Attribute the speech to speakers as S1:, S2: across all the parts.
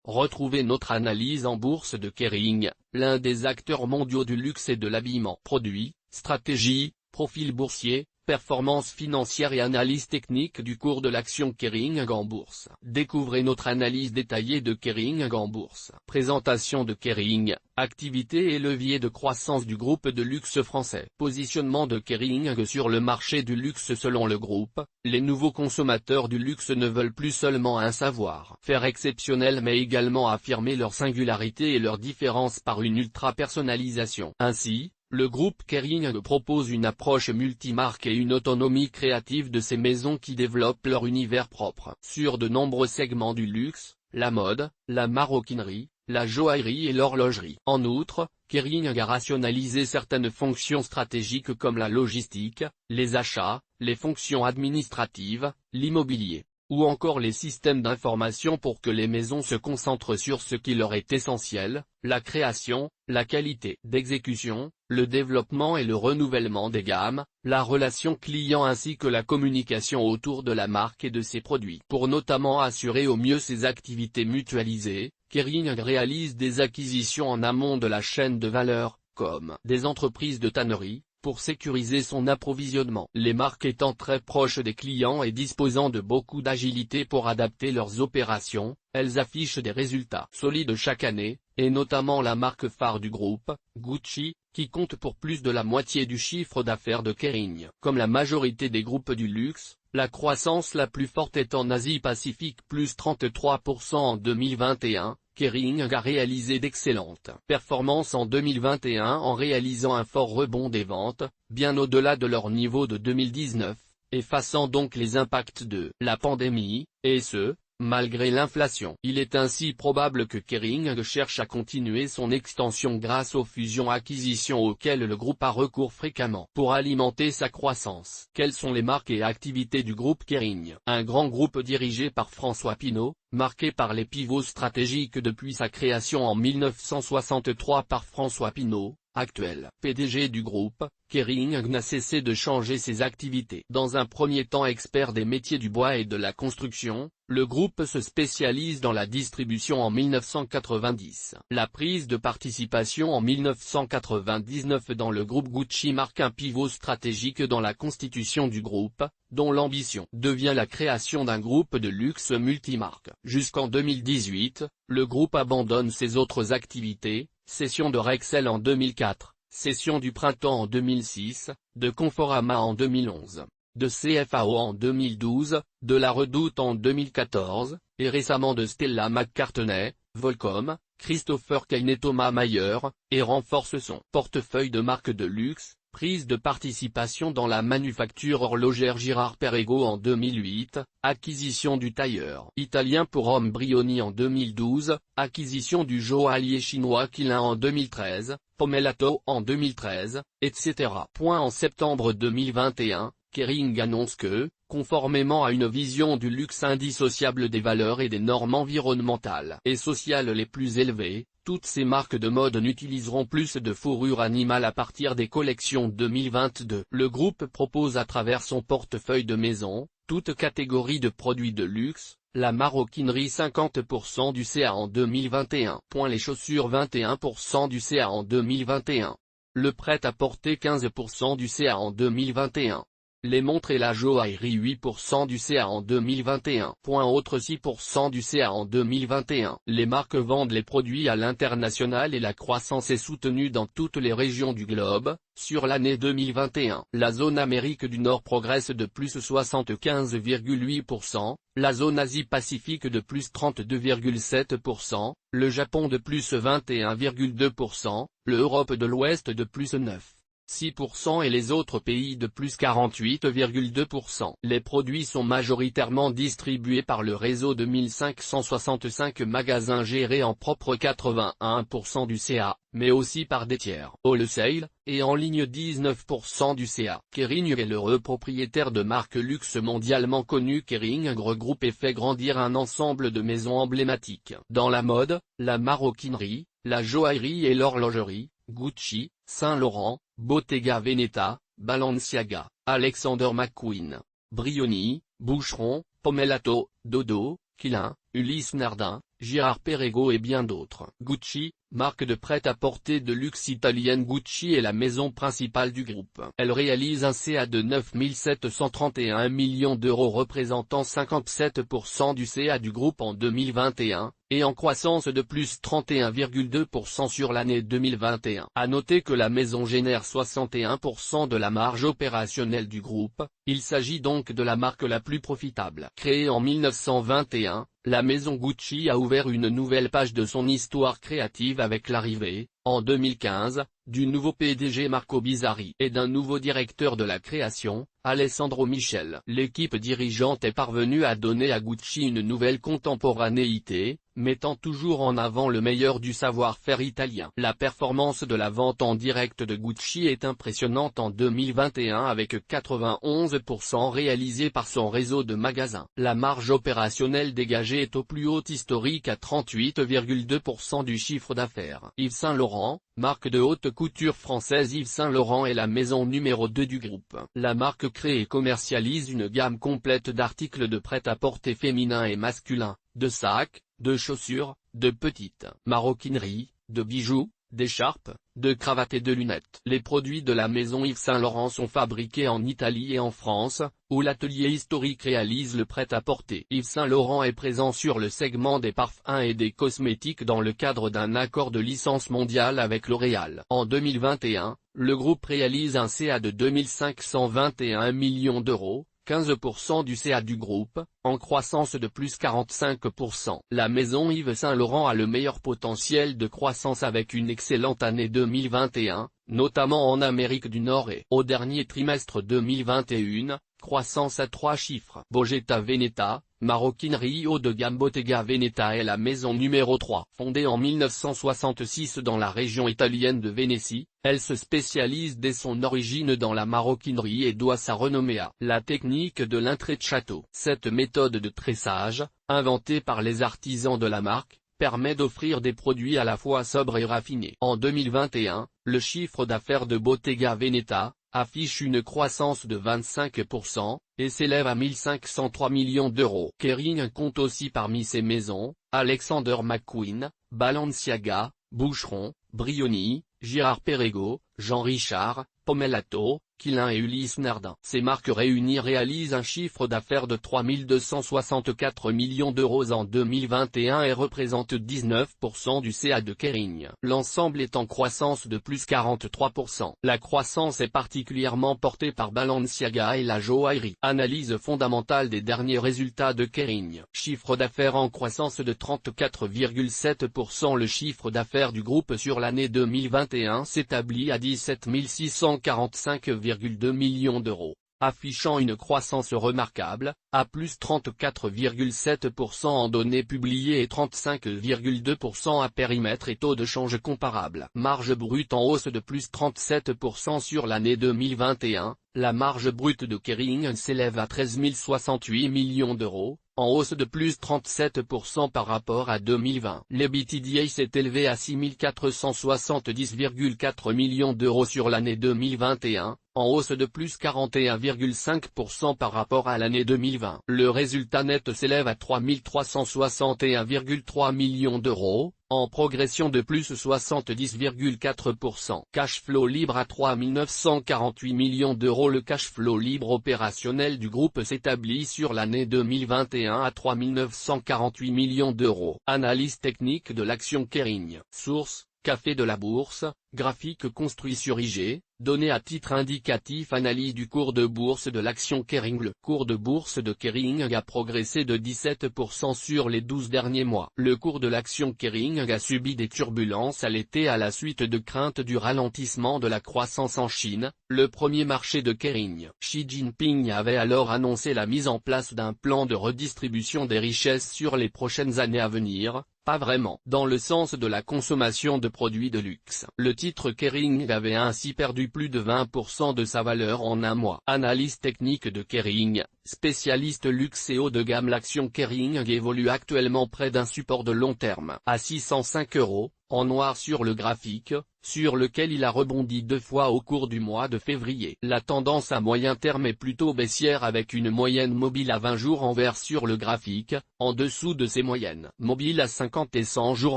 S1: Retrouvez notre analyse en bourse de Kering, l'un des acteurs mondiaux du luxe et de l'habillement. Produits, stratégie, profil boursier, performance financière et analyse technique du cours de l'action Kering en bourse. Découvrez notre analyse détaillée de Kering en bourse. Présentation de Kering, activité et levier de croissance du groupe de luxe français. Positionnement de Kering sur le marché du luxe. Selon le groupe, les nouveaux consommateurs du luxe ne veulent plus seulement un savoir-faire exceptionnel mais également affirmer leur singularité et leur différence par une ultra-personnalisation. Ainsi, le groupe Kering propose une approche multimarque et une autonomie créative de ces maisons qui développent leur univers propre. Sur de nombreux segments du luxe, la mode, la maroquinerie, la joaillerie et l'horlogerie. En outre, Kering a rationalisé certaines fonctions stratégiques comme la logistique, les achats, les fonctions administratives, l'immobilier, ou encore les systèmes d'information pour que les maisons se concentrent sur ce qui leur est essentiel, la création, la qualité d'exécution, le développement et le renouvellement des gammes, la relation client ainsi que la communication autour de la marque et de ses produits. Pour notamment assurer au mieux ses activités mutualisées, Kering réalise des acquisitions en amont de la chaîne de valeur, comme des entreprises de tannerie, pour sécuriser son approvisionnement. Les marques étant très proches des clients et disposant de beaucoup d'agilité pour adapter leurs opérations, elles affichent des résultats solides chaque année, et notamment la marque phare du groupe, Gucci, qui compte pour plus de la moitié du chiffre d'affaires de Kering. Comme la majorité des groupes du luxe, la croissance la plus forte est en Asie-Pacifique plus 33% en 2021, Kering a réalisé d'excellentes performances en 2021 en réalisant un fort rebond des ventes, bien au-delà de leur niveau de 2019, effaçant donc les impacts de la pandémie, et ce, malgré l'inflation. Il est ainsi probable que Kering cherche à continuer son extension grâce aux fusions-acquisitions auxquelles le groupe a recours fréquemment pour alimenter sa croissance. Quelles sont les marques et activités du groupe Kering? Un grand groupe dirigé par François Pinault, marqué par les pivots stratégiques depuis sa création en 1963 par François Pinault, actuel PDG du groupe, Kering n'a cessé de changer ses activités. Dans un premier temps expert des métiers du bois et de la construction, le groupe se spécialise dans la distribution en 1990. La prise de participation en 1999 dans le groupe Gucci marque un pivot stratégique dans la constitution du groupe, dont l'ambition devient la création d'un groupe de luxe multimarque. Jusqu'en 2018, le groupe abandonne ses autres activités, cession de Rexel en 2004, cession du Printemps en 2006, de Conforama en 2011, de CFAO en 2012, de La Redoute en 2014, et récemment de Stella McCartney, Volcom, Christopher Kane et Thomas Mayer, et renforce son portefeuille de marques de luxe. Prise de participation dans la manufacture horlogère Girard-Perregaux en 2008, acquisition du tailleur italien pour hommes Brioni en 2012, acquisition du joaillier chinois Qilin en 2013, Pomellato en 2013, etc. En septembre 2021, Kering annonce que, conformément à une vision du luxe indissociable des valeurs et des normes environnementales et sociales les plus élevées, toutes ces marques de mode n'utiliseront plus de fourrure animale à partir des collections 2022. Le groupe propose à travers son portefeuille de maisons, toute catégorie de produits de luxe, la maroquinerie 50% du CA en 2021. Les chaussures 21% du CA en 2021. Le prêt-à-porter 15% du CA en 2021. Les montres et la joaillerie 8% du CA en 2021. Autres 6% du CA en 2021. Les marques vendent les produits à l'international et la croissance est soutenue dans toutes les régions du globe. Sur l'année 2021, la zone Amérique du Nord progresse de plus 75,8%, la zone Asie-Pacifique de plus 32,7%, le Japon de plus 21,2%, l'Europe de l'Ouest de plus 9,6% et les autres pays de plus 48,2%. Les produits sont majoritairement distribués par le réseau de 1565 magasins gérés en propre 81% du CA, mais aussi par des tiers wholesale, et en ligne 19% du CA. Kering est l'heureux propriétaire de marques luxe mondialement connues. Kering regroupe et fait grandir un ensemble de maisons emblématiques dans la mode, la maroquinerie, la joaillerie et l'horlogerie. Gucci, Saint Laurent, Bottega Veneta, Balenciaga, Alexander McQueen, Brioni, Boucheron, Pomellato, Dodo, Qilin, Ulysse Nardin, Girard-Perregaux et bien d'autres. Gucci, marque de prêt-à-porter de luxe italienne. Gucci est la maison principale du groupe. Elle réalise un CA de 9 731 millions d'euros représentant 57% du CA du groupe en 2021, et en croissance de plus 31,2% sur l'année 2021. À noter que la maison génère 61% de la marge opérationnelle du groupe, il s'agit donc de la marque la plus profitable. Créée en 1921, la maison Gucci a ouvert une nouvelle page de son histoire créative avec l'arrivée, en 2015, du nouveau PDG Marco Bizzarri et d'un nouveau directeur de la création, Alessandro Michel. L'équipe dirigeante est parvenue à donner à Gucci une nouvelle contemporanéité, mettant toujours en avant le meilleur du savoir-faire italien. La performance de la vente en direct de Gucci est impressionnante en 2021 avec 91% réalisé par son réseau de magasins. La marge opérationnelle dégagée est au plus haut historique à 38,2% du chiffre d'affaires. Yves Saint Laurent, marque de haute couture française. Yves Saint Laurent est la maison numéro 2 du groupe. La marque crée et commercialise une gamme complète d'articles de prêt-à-porter féminin et masculin, de sacs, de chaussures, de petites maroquineries, de bijoux, d'écharpes, de cravates et de lunettes. Les produits de la maison Yves Saint Laurent sont fabriqués en Italie et en France, où l'atelier historique réalise le prêt-à-porter. Yves Saint Laurent est présent sur le segment des parfums et des cosmétiques dans le cadre d'un accord de licence mondiale avec L'Oréal. En 2021, le groupe réalise un CA de 2 521 millions d'euros, 15% du CA du groupe, en croissance de plus 45%. La maison Yves Saint Laurent a le meilleur potentiel de croissance avec une excellente année 2021, notamment en Amérique du Nord et au dernier trimestre 2021, croissance à 3 chiffres. Bottega Veneta, maroquinerie haut de gamme. Bottega Veneta est la maison numéro 3. Fondée en 1966 dans la région italienne de Vénétie, elle se spécialise dès son origine dans la maroquinerie et doit sa renommée à la technique de l'intrecciato. Cette méthode de tressage, inventée par les artisans de la marque, permet d'offrir des produits à la fois sobres et raffinés. En 2021, le chiffre d'affaires de Bottega Veneta affiche une croissance de 25%, et s'élève à 1503 millions d'euros. Kering compte aussi parmi ses maisons, Alexander McQueen, Balenciaga, Boucheron, Brioni, Girard-Perregaux, Jean Richard, Pomellato, Quilin et Ulysse Nardin. Ces marques réunies réalisent un chiffre d'affaires de 3 264 millions d'euros en 2021 et représentent 19% du CA de Kering. L'ensemble est en croissance de plus 43%. La croissance est particulièrement portée par Balenciaga et la joaillerie. Analyse fondamentale des derniers résultats de Kering. Chiffre d'affaires en croissance de 34,7%. Le chiffre d'affaires du groupe sur l'année 2021 s'établit à 17 645,2 millions d'euros, affichant une croissance remarquable, à plus 34,7% en données publiées et 35,2% à périmètre et taux de change comparable. Marge brute en hausse de plus 37% sur l'année 2021, la marge brute de Kering s'élève à 13 068 millions d'euros, en hausse de plus 37% par rapport à 2020. L'EBITDA s'est élevé à 6 470,4 millions d'euros sur l'année 2021, en hausse de plus 41,5% par rapport à l'année 2020. Le résultat net s'élève à 3 361,3 millions d'euros, en progression de plus 70,4%. Cash flow libre à 3 948 millions d'euros. Le cash flow libre opérationnel du groupe s'établit sur l'année 2021 à 3 948 millions d'euros. Analyse technique de l'action Kering. Source: Café de la Bourse, graphique construit sur IG, données à titre indicatif. Analyse du cours de bourse de l'action Kering. Le cours de bourse de Kering a progressé de 17% sur les 12 derniers mois. Le cours de l'action Kering a subi des turbulences à l'été à la suite de craintes du ralentissement de la croissance en Chine, le premier marché de Kering. Xi Jinping avait alors annoncé la mise en place d'un plan de redistribution des richesses sur les prochaines années à venir. Pas vraiment. Dans le sens de la consommation de produits de luxe. Le titre Kering avait ainsi perdu plus de 20% de sa valeur en un mois. Analyse technique de Kering, spécialiste luxe et haut de gamme. L'action Kering évolue actuellement près d'un support de long terme à 605 €, en noir sur le graphique, sur lequel il a rebondi 2 fois au cours du mois de février. La tendance à moyen terme est plutôt baissière avec une moyenne mobile à 20 jours en vert sur le graphique, en dessous de ces moyennes mobiles à 50 et 100 jours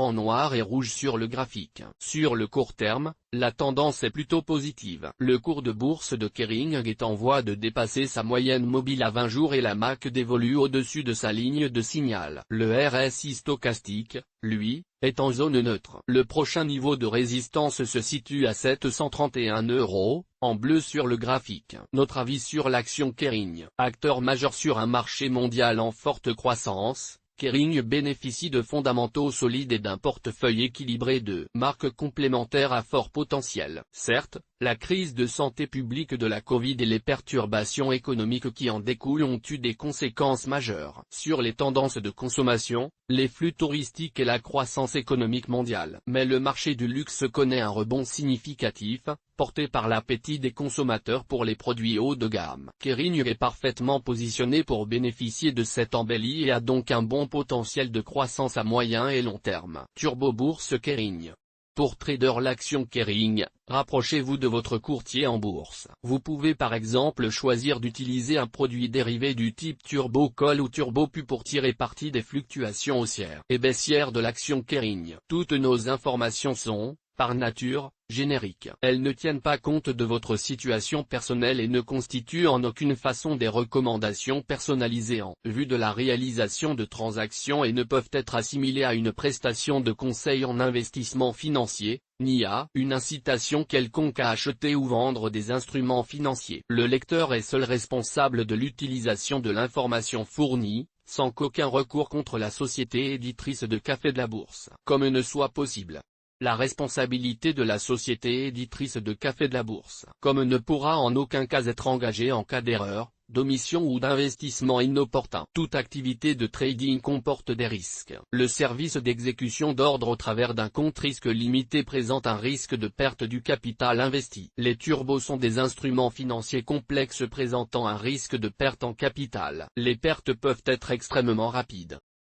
S1: en noir et rouge sur le graphique. Sur le court terme, la tendance est plutôt positive. Le cours de bourse de Kering est en voie de dépasser sa moyenne mobile à 20 jours et la MAC évolue au-dessus de sa ligne de signal. Le RSI stochastique, lui, est en zone neutre. Le prochain niveau de résistance se situe à 731 €, en bleu sur le graphique. Notre avis sur l'action Kering. Acteur majeur sur un marché mondial en forte croissance, Kering bénéficie de fondamentaux solides et d'un portefeuille équilibré de marques complémentaires à fort potentiel. Certes, la crise de santé publique de la Covid et les perturbations économiques qui en découlent ont eu des conséquences majeures sur les tendances de consommation, les flux touristiques et la croissance économique mondiale. Mais le marché du luxe connaît un rebond significatif, porté par l'appétit des consommateurs pour les produits haut de gamme. Kering est parfaitement positionné pour bénéficier de cette embellie et a donc un bon potentiel de croissance à moyen et long terme. Turbo Bourse Kering. Pour trader l'action Kering, rapprochez-vous de votre courtier en bourse. Vous pouvez par exemple choisir d'utiliser un produit dérivé du type Turbo Call ou Turbo Pu pour tirer parti des fluctuations haussières et baissières de l'action Kering. Toutes nos informations sont, par nature, génériques. Elles ne tiennent pas compte de votre situation personnelle et ne constituent en aucune façon des recommandations personnalisées en vue de la réalisation de transactions et ne peuvent être assimilées à une prestation de conseil en investissement financier, ni à une incitation quelconque à acheter ou vendre des instruments financiers. Le lecteur est seul responsable de l'utilisation de l'information fournie, sans qu'aucun recours contre la société éditrice de Café de la Bourse, comme ne soit possible. La responsabilité de la société éditrice de Café de la Bourse, comme ne pourra en aucun cas être engagée en cas d'erreur, d'omission ou d'investissement inopportun. Toute activité de trading comporte des risques. Le service d'exécution d'ordre au travers d'un compte risque limité présente un risque de perte du capital investi. Les turbos sont des instruments financiers complexes présentant un risque de perte en capital. Les pertes peuvent être extrêmement rapides.